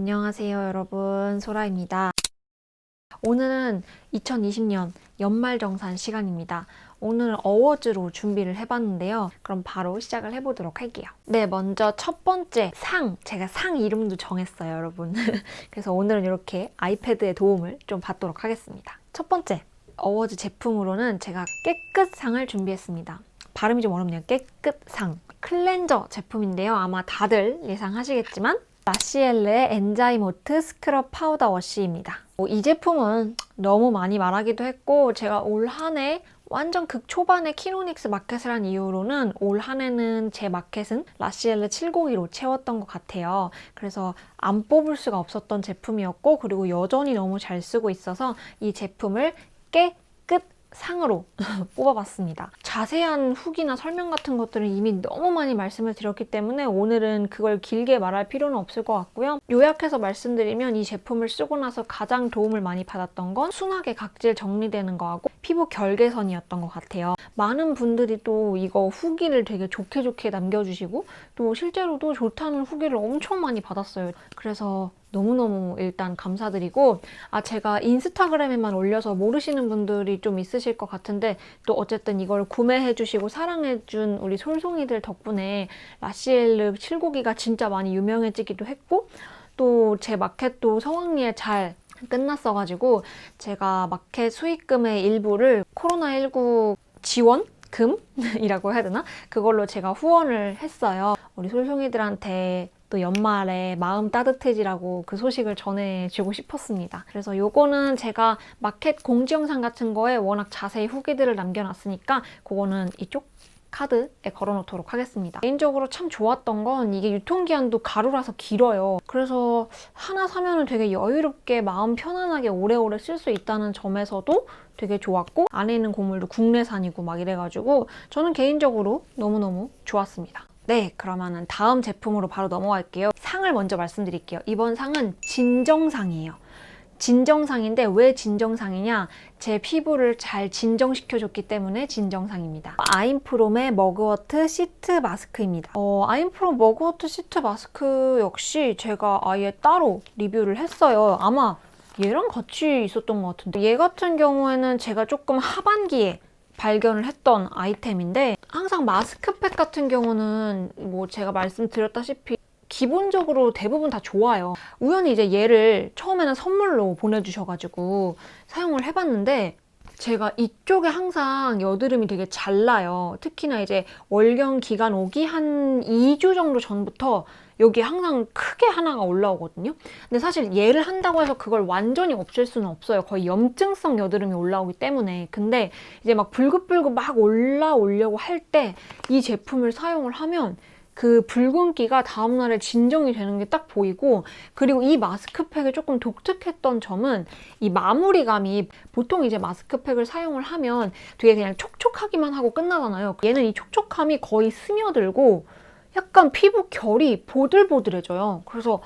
안녕하세요 여러분, 소라입니다. 오늘은 2020년 연말정산 시간입니다. 오늘 어워즈로 준비를 해봤는데요. 그럼 바로 시작을 해보도록 할게요. 네, 먼저 첫 번째 제가 상 이름도 정했어요 여러분. 그래서 오늘은 이렇게 아이패드의 도움을 좀 받도록 하겠습니다. 첫 번째, 어워즈 제품으로는 제가 깨끗상을 준비했습니다. 발음이 좀 어렵네요. 깨끗상 클렌저 제품인데요. 아마 다들 예상하시겠지만 라시엘르의 엔자이모트 스크럽 파우더 워시입니다. 이 제품은 너무 많이 말하기도 했고, 제가 올 한 해 완전 극초반에 키노닉스 마켓을 한 이후로는 올 한 해는 제 마켓은 라시엘르 702로 채웠던 것 같아요. 그래서 안 뽑을 수가 없었던 제품이었고, 그리고 여전히 너무 잘 쓰고 있어서 이 제품을 상으로 뽑아봤습니다. 자세한 후기나 설명 같은 것들은 이미 너무 많이 말씀을 드렸기 때문에 오늘은 그걸 길게 말할 필요는 없을 것 같고요. 요약해서 말씀드리면 이 제품을 쓰고 나서 가장 도움을 많이 받았던 건 순하게 각질 정리되는 거하고 피부 결개선이었던 것 같아요. 많은 분들이 또 이거 후기를 되게 좋게 남겨주시고 또 실제로도 좋다는 후기를 엄청 많이 받았어요. 그래서 너무너무 일단 감사드리고, 제가 인스타그램에만 올려서 모르시는 분들이 좀 있으실 것 같은데, 또 어쨌든 이걸 구매해주시고 사랑해준 우리 솔송이들 덕분에 라시엘르 702가 진짜 많이 유명해지기도 했고, 또 제 마켓도 성황리에 잘 끝났어가지고 제가 마켓 수익금의 일부를 코로나19 지원금이라고 해야 되나? 그걸로 제가 후원을 했어요. 우리 솔송이들한테 또 연말에 마음 따뜻해지라고 그 소식을 전해주고 싶었습니다. 그래서 요거는 제가 마켓 공지 영상 같은 거에 워낙 자세히 후기들을 남겨놨으니까 그거는 이쪽 카드에 걸어놓도록 하겠습니다. 개인적으로 참 좋았던 건 이게 유통기한도 가루라서 길어요. 그래서 하나 사면은 되게 여유롭게 마음 편안하게 오래오래 쓸 수 있다는 점에서도 되게 좋았고, 안에 있는 곡물도 국내산이고 막 이래가지고 저는 개인적으로 너무너무 좋았습니다. 네, 그러면은 다음 제품으로 바로 넘어갈게요. 상을 먼저 말씀드릴게요. 이번 상은 진정상이에요. 진정상인데 왜 진정상이냐? 제 피부를 잘 진정시켜줬기 때문에 진정상입니다. 아임프롬의 머그워트 시트 마스크입니다. 아임프롬 머그워트 시트 마스크 역시 제가 아예 따로 리뷰를 했어요. 아마 얘랑 같이 있었던 것 같은데, 얘 같은 경우에는 제가 조금 하반기에 발견을 했던 아이템인데, 항상 마스크팩 같은 경우는 뭐 제가 말씀드렸다시피 기본적으로 대부분 다 좋아요. 우연히 이제 얘를 처음에는 선물로 보내주셔가지고 사용을 해봤는데, 제가 이쪽에 항상 여드름이 되게 잘 나요. 특히나 이제 월경 기간 오기 한 2주 정도 전부터 여기 항상 크게 하나가 올라오거든요. 근데 사실 얘를 한다고 해서 그걸 완전히 없앨 수는 없어요. 거의 염증성 여드름이 올라오기 때문에. 근데 이제 막 불긋불긋 막 올라오려고 할 때 이 제품을 사용을 하면 그 붉은기가 다음날에 진정이 되는 게 딱 보이고, 그리고 이 마스크팩이 조금 독특했던 점은 이 마무리감이, 보통 이제 마스크팩을 사용을 하면 되게 그냥 촉촉하기만 하고 끝나잖아요. 얘는 이 촉촉함이 거의 스며들고 약간 피부 결이 보들보들해져요. 그래서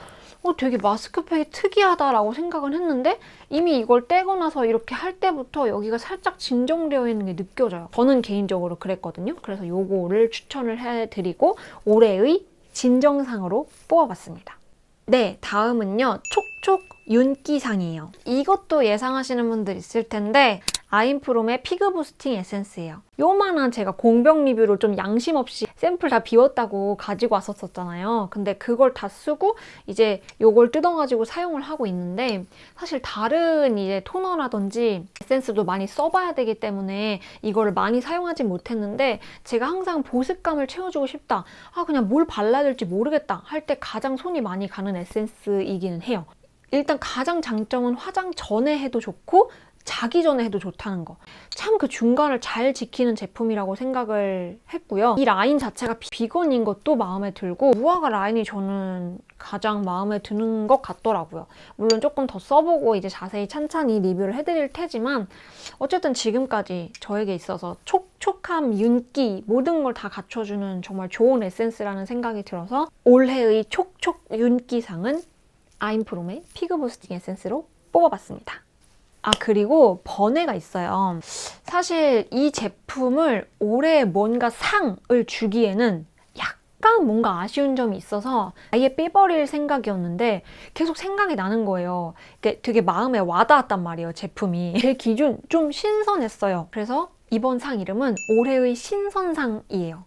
되게 마스크팩이 특이하다라고 생각은 했는데, 이미 이걸 떼고 나서 이렇게 할 때부터 여기가 살짝 진정되어 있는 게 느껴져요. 저는 개인적으로 그랬거든요. 그래서 요거를 추천을 해드리고 올해의 진정상으로 뽑아봤습니다. 네, 다음은요. 촉촉 윤기상이에요. 이것도 예상하시는 분들 있을 텐데, 아임프롬의 피그 부스팅 에센스예요. 요만한 제가 공병 리뷰를 좀 양심 없이 샘플 다 비웠다고 가지고 왔었잖아요. 근데 그걸 다 쓰고 이제 요걸 뜯어가지고 사용을 하고 있는데, 사실 다른 이제 토너라든지 에센스도 많이 써봐야 되기 때문에 이거를 많이 사용하지 못했는데, 제가 항상 보습감을 채워주고 싶다, 그냥 뭘 발라야 될지 모르겠다 할 때 가장 손이 많이 가는 에센스이기는 해요. 일단 가장 장점은 화장 전에 해도 좋고 자기 전에 해도 좋다는 거. 참 그 중간을 잘 지키는 제품이라고 생각을 했고요. 이 라인 자체가 비건인 것도 마음에 들고, 무화과 라인이 저는 가장 마음에 드는 것 같더라고요. 물론 조금 더 써보고 이제 자세히 찬찬히 리뷰를 해드릴 테지만, 어쨌든 지금까지 저에게 있어서 촉촉함, 윤기 모든 걸 다 갖춰주는 정말 좋은 에센스라는 생각이 들어서 올해의 촉촉 윤기상은 아임프롬의 피그 부스팅 에센스로 뽑아봤습니다. 그리고 번외가 있어요. 사실 이 제품을 올해 뭔가 상을 주기에는 약간 뭔가 아쉬운 점이 있어서 아예 빼버릴 생각이었는데 계속 생각이 나는 거예요. 이게 되게 마음에 와닿았단 말이에요, 제품이. 제 기준 좀 신선했어요. 그래서 이번 상 이름은 올해의 신선상이에요.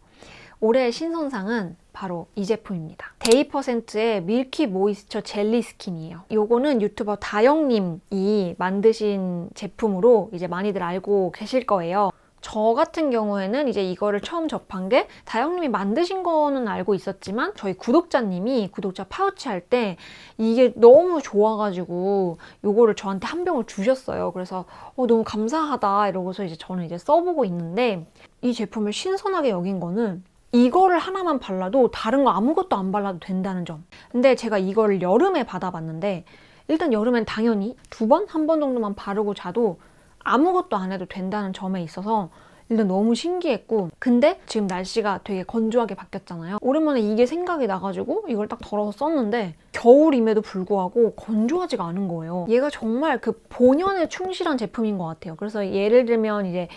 올해의 신선상은 바로 이 제품입니다. 데이퍼센트의 밀키 모이스처 젤리 스킨이에요. 요거는 유튜버 다영님이 만드신 제품으로 이제 많이들 알고 계실 거예요. 저 같은 경우에는 이제 이거를 처음 접한 게 다영님이 만드신 거는 알고 있었지만 저희 구독자님이 구독자 파우치 할 때 이게 너무 좋아가지고 요거를 저한테 한 병을 주셨어요. 그래서 너무 감사하다 이러고서 이제 저는 이제 써보고 있는데 이 제품을 신선하게 여긴 거는 이거를 하나만 발라도 다른 거 아무것도 안 발라도 된다는 점. 근데 제가 이거를 여름에 받아봤는데 일단 여름엔 당연히 한 번 정도만 바르고 자도 아무것도 안 해도 된다는 점에 있어서 일단 너무 신기했고, 근데 지금 날씨가 되게 건조하게 바뀌었잖아요. 오랜만에 이게 생각이 나가지고 이걸 딱 덜어서 썼는데 겨울임에도 불구하고 건조하지가 않은 거예요. 얘가 정말 그 본연에 충실한 제품인 것 같아요. 그래서 예를 들면 이제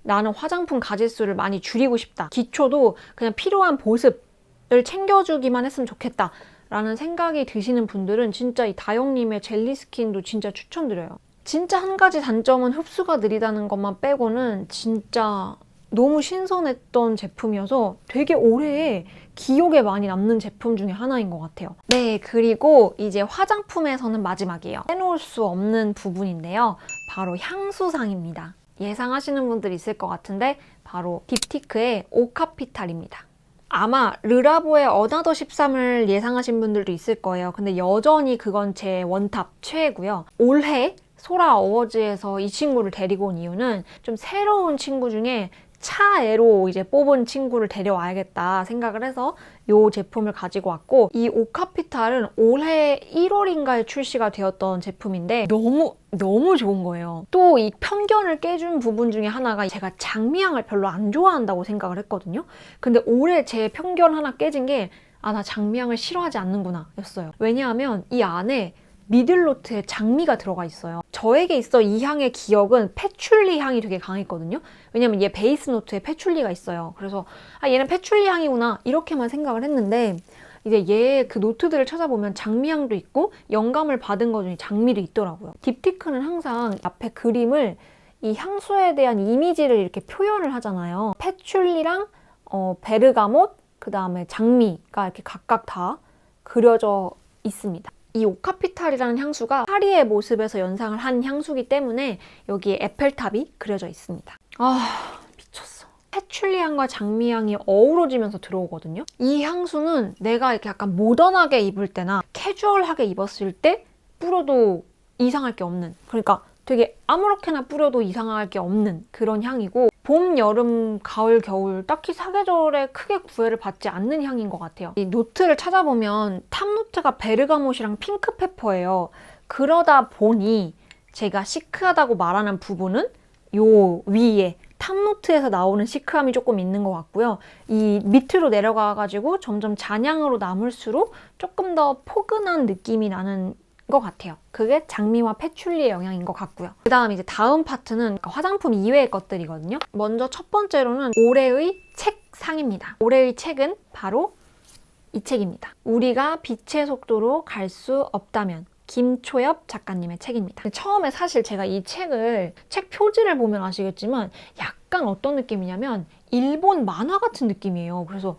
나는 화장품 가짓수를 많이 줄이고 싶다. 기초도 그냥 필요한 보습을 챙겨주기만 했으면 좋겠다 라는 생각이 드시는 분들은 진짜 이 다영님의 젤리 스킨도 진짜 추천드려요. 진짜 한 가지 단점은 흡수가 느리다는 것만 빼고는 진짜 너무 신선했던 제품이어서 되게 오래 기억에 많이 남는 제품 중에 하나인 것 같아요. 네, 그리고 이제 화장품에서는 마지막이에요. 빼놓을 수 없는 부분인데요. 바로 향수상입니다. 예상하시는 분들 있을 것 같은데 바로 딥티크의 오카피탈입니다. 아마 르라보의 어나더 13을 예상하신 분들도 있을 거예요. 근데 여전히 그건 제 원탑 최애고요. 올해 소라 어워즈에서 이 친구를 데리고 온 이유는 좀 새로운 친구 중에 차애로 이제 뽑은 친구를 데려와야겠다 생각을 해서 이 제품을 가지고 왔고, 이 오카피탈은 올해 1월인가에 출시가 되었던 제품인데 너무 좋은 거예요. 또 이 편견을 깨준 부분 중에 하나가 제가 장미향을 별로 안 좋아한다고 생각을 했거든요. 근데 올해 제 편견 하나 깨진 게 나 장미향을 싫어하지 않는구나 였어요. 왜냐하면 이 안에 미들노트에 장미가 들어가 있어요. 저에게 있어 이 향의 기억은 패출리 향이 되게 강했거든요. 왜냐면 얘 베이스 노트에 패출리가 있어요. 그래서 얘는 패출리 향이구나 이렇게만 생각을 했는데 이제 얘 그 노트들을 찾아보면 장미향도 있고 영감을 받은 것 중에 장미도 있더라고요. 딥티크는 항상 앞에 그림을 이 향수에 대한 이미지를 이렇게 표현을 하잖아요. 패출리랑 베르가못, 그 다음에 장미가 이렇게 각각 다 그려져 있습니다. 이 오카피탈이라는 향수가 파리의 모습에서 연상을 한 향수기 때문에 여기에 에펠탑이 그려져 있습니다. 미쳤어. 패출리 향과 장미 향이 어우러지면서 들어오거든요. 이 향수는 내가 이렇게 약간 모던하게 입을 때나 캐주얼하게 입었을 때 뿌려도 이상할 게 없는, 그러니까 되게 아무렇게나 뿌려도 이상할 게 없는 그런 향이고, 봄, 여름, 가을, 겨울 딱히 사계절에 크게 구애를 받지 않는 향인 것 같아요. 이 노트를 찾아보면 탑노트가 베르가못이랑 핑크페퍼예요. 그러다 보니 제가 시크하다고 말하는 부분은 요 위에 탑노트에서 나오는 시크함이 조금 있는 것 같고요. 이 밑으로 내려가가지고 점점 잔향으로 남을수록 조금 더 포근한 느낌이 나는 것 같아요. 그게 장미와 패출리의 영향인 것 같고요. 그 다음 이제 다음 파트는 화장품 이외의 것들이거든요. 먼저 첫 번째로는 올해의 책상입니다. 올해의 책은 바로 이 책입니다. 우리가 빛의 속도로 갈 수 없다면, 김초엽 작가님의 책입니다. 처음에 사실 제가 이 책을, 책 표지를 보면 아시겠지만 약간 어떤 느낌이냐면 일본 만화 같은 느낌이에요. 그래서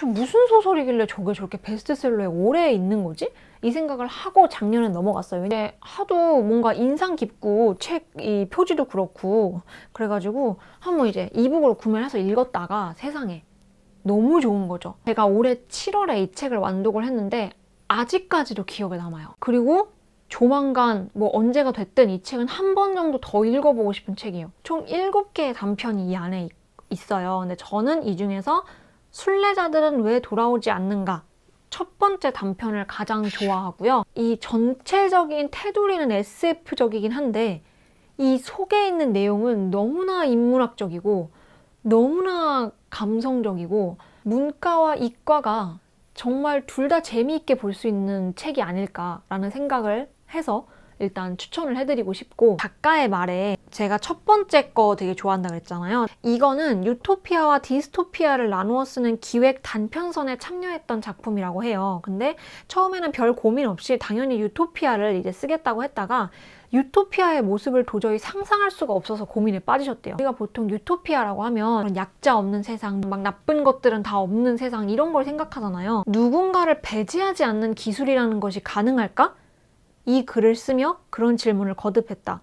무슨 소설이길래 저게 저렇게 베스트셀러에 오래 있는 거지? 이 생각을 하고 작년에 넘어갔어요. 근데 하도 뭔가 인상 깊고 책 이 표지도 그렇고 그래가지고 한번 이제 이북으로 구매를 해서 읽었다가 세상에 너무 좋은 거죠. 제가 올해 7월에 이 책을 완독을 했는데 아직까지도 기억에 남아요. 그리고 조만간 언제가 됐든 이 책은 한 번 정도 더 읽어보고 싶은 책이에요. 총 7개의 단편이 이 안에 있어요. 근데 저는 이 중에서 순례자들은 왜 돌아오지 않는가? 첫 번째 단편을 가장 좋아하고요. 이 전체적인 테두리는 SF적이긴 한데 이 속에 있는 내용은 너무나 인문학적이고 너무나 감성적이고 문과와 이과가 정말 둘 다 재미있게 볼 수 있는 책이 아닐까라는 생각을 해서 일단 추천을 해드리고 싶고, 작가의 말에 제가 첫 번째 거 되게 좋아한다 그랬잖아요. 이거는 유토피아와 디스토피아를 나누어 쓰는 기획 단편선에 참여했던 작품이라고 해요. 근데 처음에는 별 고민 없이 당연히 유토피아를 이제 쓰겠다고 했다가 유토피아의 모습을 도저히 상상할 수가 없어서 고민에 빠지셨대요. 우리가 보통 유토피아라고 하면 약자 없는 세상, 막 나쁜 것들은 다 없는 세상 이런 걸 생각하잖아요. 누군가를 배제하지 않는 기술이라는 것이 가능할까? 이 글을 쓰며 그런 질문을 거듭했다.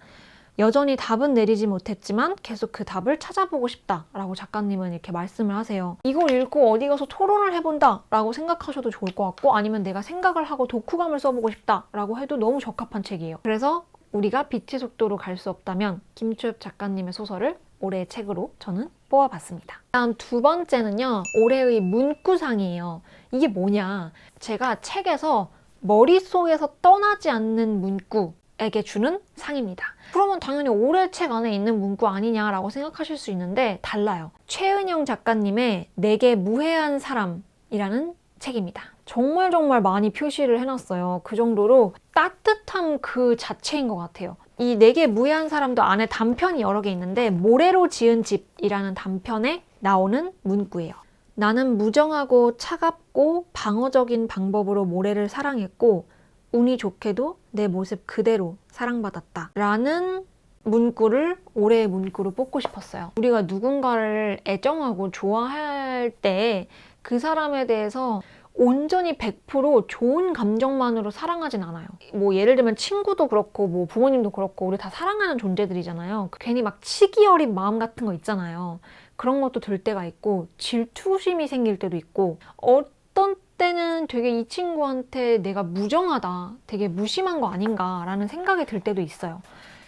여전히 답은 내리지 못했지만 계속 그 답을 찾아보고 싶다라고 작가님은 이렇게 말씀을 하세요. 이걸 읽고 어디 가서 토론을 해본다라고 생각하셔도 좋을 것 같고 아니면 내가 생각을 하고 독후감을 써보고 싶다라고 해도 너무 적합한 책이에요. 그래서 우리가 빛의 속도로 갈 수 없다면 김초엽 작가님의 소설을 올해의 책으로 저는 뽑아봤습니다. 다음 두 번째는요. 올해의 문구상이에요. 이게 뭐냐? 제가 책에서 머릿속에서 떠나지 않는 문구에게 주는 상입니다. 그러면 당연히 올해 책 안에 있는 문구 아니냐라고 생각하실 수 있는데 달라요. 최은영 작가님의 내게 무해한 사람이라는 책입니다. 정말 많이 표시를 해놨어요. 그 정도로 따뜻함 그 자체인 것 같아요. 이 내게 무해한 사람도 안에 단편이 여러 개 있는데 모래로 지은 집이라는 단편에 나오는 문구예요. 나는 무정하고 차갑고 방어적인 방법으로 모래를 사랑했고 운이 좋게도 내 모습 그대로 사랑받았다 라는 문구를 올해의 문구로 뽑고 싶었어요. 우리가 누군가를 애정하고 좋아할 때 그 사람에 대해서 온전히 100% 좋은 감정만으로 사랑하진 않아요. 뭐 예를 들면 친구도 그렇고 뭐 부모님도 그렇고 우리 다 사랑하는 존재들이잖아요. 괜히 막 치기 어린 마음 같은 거 있잖아요. 그런 것도 들 때가 있고 질투심이 생길 때도 있고 어떤 때는 되게 이 친구한테 내가 무정하다, 되게 무심한 거 아닌가라는 생각이 들 때도 있어요.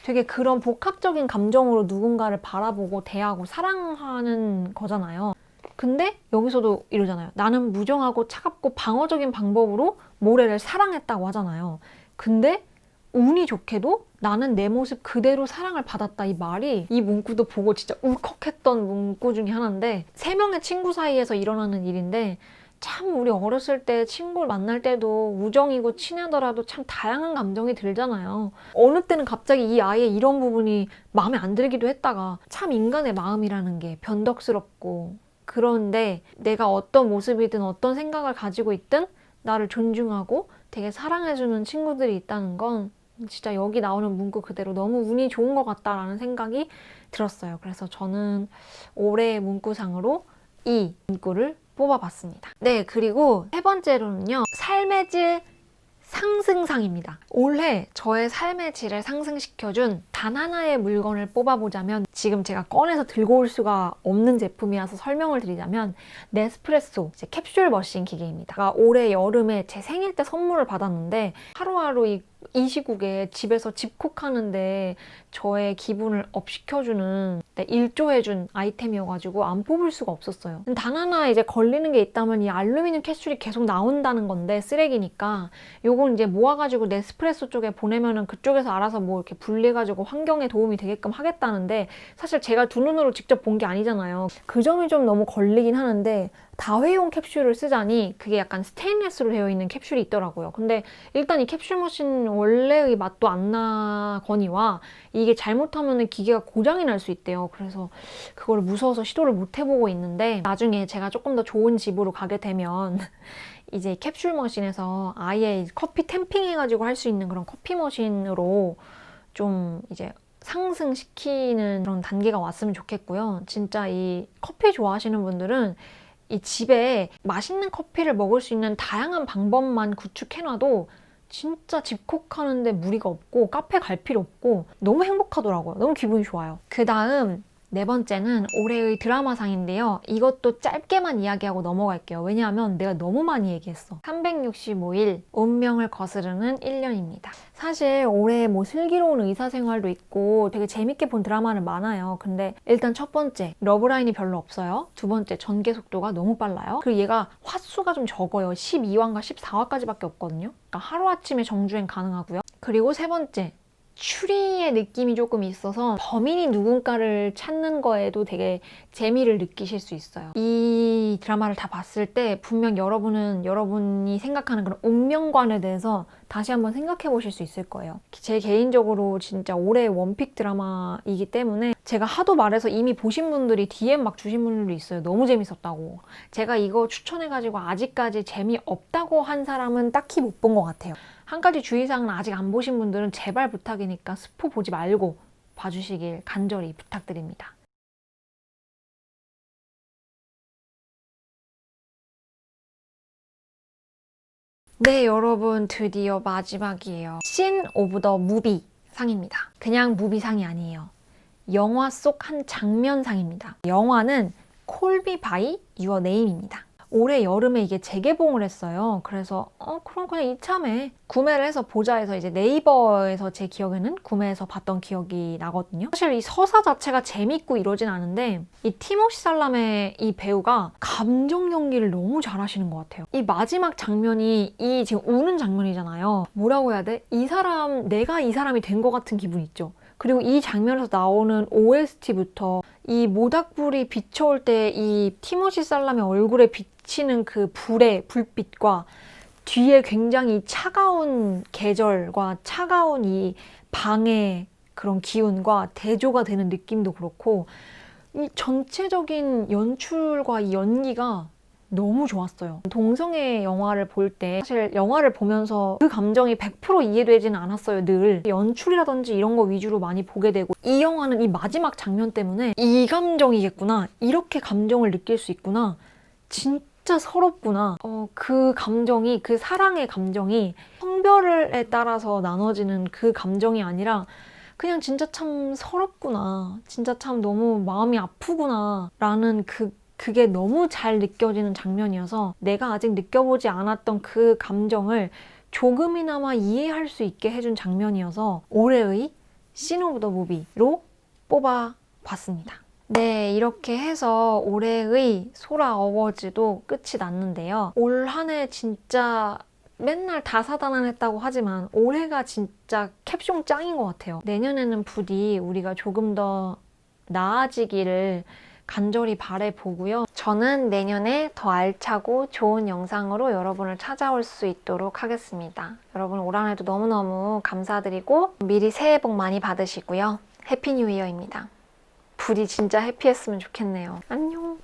되게 그런 복합적인 감정으로 누군가를 바라보고 대하고 사랑하는 거잖아요. 근데 여기서도 이러잖아요. 나는 무정하고 차갑고 방어적인 방법으로 모래를 사랑했다고 하잖아요. 근데 운이 좋게도 나는 내 모습 그대로 사랑을 받았다. 이 말이 이 문구도 보고 진짜 울컥했던 문구 중에 하나인데 3명의 친구 사이에서 일어나는 일인데 참 우리 어렸을 때 친구를 만날 때도 우정이고 친하더라도 참 다양한 감정이 들잖아요. 어느 때는 갑자기 이 아이의 이런 부분이 마음에 안 들기도 했다가 참 인간의 마음이라는 게 변덕스럽고 그런데 내가 어떤 모습이든 어떤 생각을 가지고 있든 나를 존중하고 되게 사랑해주는 친구들이 있다는 건 진짜 여기 나오는 문구 그대로 너무 운이 좋은 것 같다라는 생각이 들었어요. 그래서 저는 올해의 문구상으로 이 문구를 뽑아봤습니다. 네, 그리고 세 번째로는요. 삶의 질 상승상입니다. 올해 저의 삶의 질을 상승시켜준 단 하나의 물건을 뽑아보자면 지금 제가 꺼내서 들고 올 수가 없는 제품이라서 설명을 드리자면 네스프레소 이제 캡슐 머신 기계입니다. 올해 여름에 제 생일 때 선물을 받았는데 하루하루 이 시국에 집에서 집콕하는데 저의 기분을 업시켜주는 일조해준 아이템이어가지고 안 뽑을 수가 없었어요. 단 하나 이제 걸리는 게 있다면 이 알루미늄 캡슐이 계속 나온다는 건데 쓰레기니까 요건 이제 모아가지고 네스프레소 쪽에 보내면은 그쪽에서 알아서 뭐 이렇게 분리해가지고 환경에 도움이 되게끔 하겠다는데 사실 제가 두 눈으로 직접 본 게 아니잖아요. 그 점이 좀 너무 걸리긴 하는데 다회용 캡슐을 쓰자니 그게 약간 스테인리스로 되어 있는 캡슐이 있더라고요. 근데 일단 이 캡슐 머신 원래의 맛도 안 나거니와 이게 잘못하면 기계가 고장이 날 수 있대요. 그래서 그걸 무서워서 시도를 못 해보고 있는데 나중에 제가 조금 더 좋은 집으로 가게 되면 이제 캡슐 머신에서 아예 커피 템핑 해가지고 할 수 있는 그런 커피 머신으로 좀 이제 상승시키는 그런 단계가 왔으면 좋겠고요. 진짜 이 커피 좋아하시는 분들은 이 집에 맛있는 커피를 먹을 수 있는 다양한 방법만 구축해놔도 진짜 집콕하는데 무리가 없고 카페 갈 필요 없고 너무 행복하더라고요. 너무 기분이 좋아요. 그 다음 네 번째는 올해의 드라마상인데요. 이것도 짧게만 이야기하고 넘어갈게요. 왜냐하면 내가 너무 많이 얘기했어. 365일 운명을 거스르는 1년입니다. 사실 올해 뭐 슬기로운 의사생활도 있고 되게 재밌게 본 드라마는 많아요. 근데 일단 첫 번째 러브라인이 별로 없어요. 두 번째 전개 속도가 너무 빨라요. 그리고 얘가 화수가 좀 적어요. 12화인가 14화까지밖에 없거든요. 그러니까 하루아침에 정주행 가능하고요. 그리고 세 번째 추리의 느낌이 조금 있어서 범인이 누군가를 찾는 거에도 되게 재미를 느끼실 수 있어요. 이 드라마를 다 봤을 때 분명 여러분이 생각하는 그런 운명관에 대해서 다시 한번 생각해 보실 수 있을 거예요. 제 개인적으로 진짜 올해의 원픽 드라마이기 때문에 제가 하도 말해서 이미 보신 분들이 DM 막 주신 분들도 있어요. 너무 재밌었다고. 제가 이거 추천해가지고 아직까지 재미없다고 한 사람은 딱히 못 본 것 같아요. 한 가지 주의사항은 아직 안 보신 분들은 제발 부탁이니까 스포 보지 말고 봐주시길 간절히 부탁드립니다. 네, 여러분 드디어 마지막이에요. 씬 오브 더 무비 상입니다. 그냥 무비상이 아니에요. 영화 속 한 장면상입니다. 영화는 콜 미 바이 유어 네임입니다. 올해 여름에 이게 재개봉을 했어요. 그래서 그럼 그냥 이참에 구매를 해서 보자 해서 이제 네이버에서 제 기억에는 구매해서 봤던 기억이 나거든요. 사실 이 서사 자체가 재밌고 이러진 않은데 이 티모시 살라메 이 배우가 감정 연기를 너무 잘하시는 것 같아요. 이 마지막 장면이 이 지금 우는 장면이잖아요. 뭐라고 해야 돼? 내가 이 사람이 된 것 같은 기분 있죠? 그리고 이 장면에서 나오는 OST부터 이 모닥불이 비춰올 때 이 티모시 살라메 얼굴에 비치는 그 불빛과 뒤에 굉장히 차가운 계절과 차가운 이 방의 그런 기운과 대조가 되는 느낌도 그렇고 이 전체적인 연출과 이 연기가 너무 좋았어요. 동성애 영화를 볼 때 사실 영화를 보면서 그 감정이 100% 이해되지는 않았어요. 늘 연출이라든지 이런 거 위주로 많이 보게 되고 이 영화는 이 마지막 장면 때문에 이 감정이겠구나, 이렇게 감정을 느낄 수 있구나, 진짜 서럽구나, 그 감정이, 그 사랑의 감정이 성별에 따라서 나눠지는 그 감정이 아니라 그냥 진짜 참 서럽구나, 진짜 참 너무 마음이 아프구나 라는 그게 너무 잘 느껴지는 장면이어서 내가 아직 느껴보지 않았던 그 감정을 조금이나마 이해할 수 있게 해준 장면이어서 올해의 씬 오브 더 무비로 뽑아봤습니다. 네, 이렇게 해서 올해의 소라 어워즈도 끝이 났는데요. 올 한 해 진짜 맨날 다사다난했다고 하지만 올해가 진짜 캡숑 짱인 것 같아요. 내년에는 부디 우리가 조금 더 나아지기를 간절히 바라보고요. 저는 내년에 더 알차고 좋은 영상으로 여러분을 찾아올 수 있도록 하겠습니다. 여러분 올 한 해도 너무너무 감사드리고 미리 새해 복 많이 받으시고요. 해피 뉴 이어입니다. 부디 진짜 해피했으면 좋겠네요. 안녕.